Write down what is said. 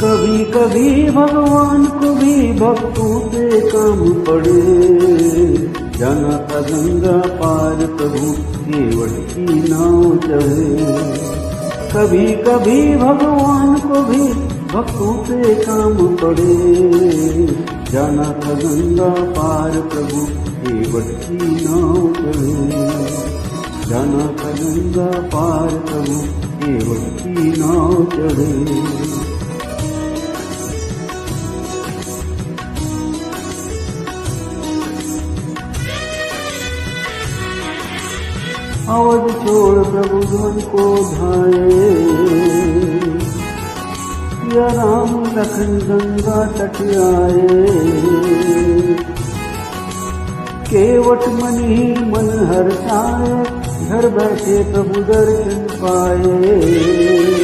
कभी कभी भगवान को भी भक्तों से काम पड़े, जाना था गंगा पार प्रभु केवट की नाव चढ़े। कभी कभी भगवान को भी भक्तों से काम पड़े, जाना था गंगा पार प्रभु केवट की नाव चढ़े। जाना था गंगा पार प्रभु केवट की नाव चढ़े। अवध छोड़ प्रभु ध्वन को धाये, या राम लखन गंगा तट आए। केवट मनी मन हर्षाए, घर बैठे प्रभु दर्शन पाए।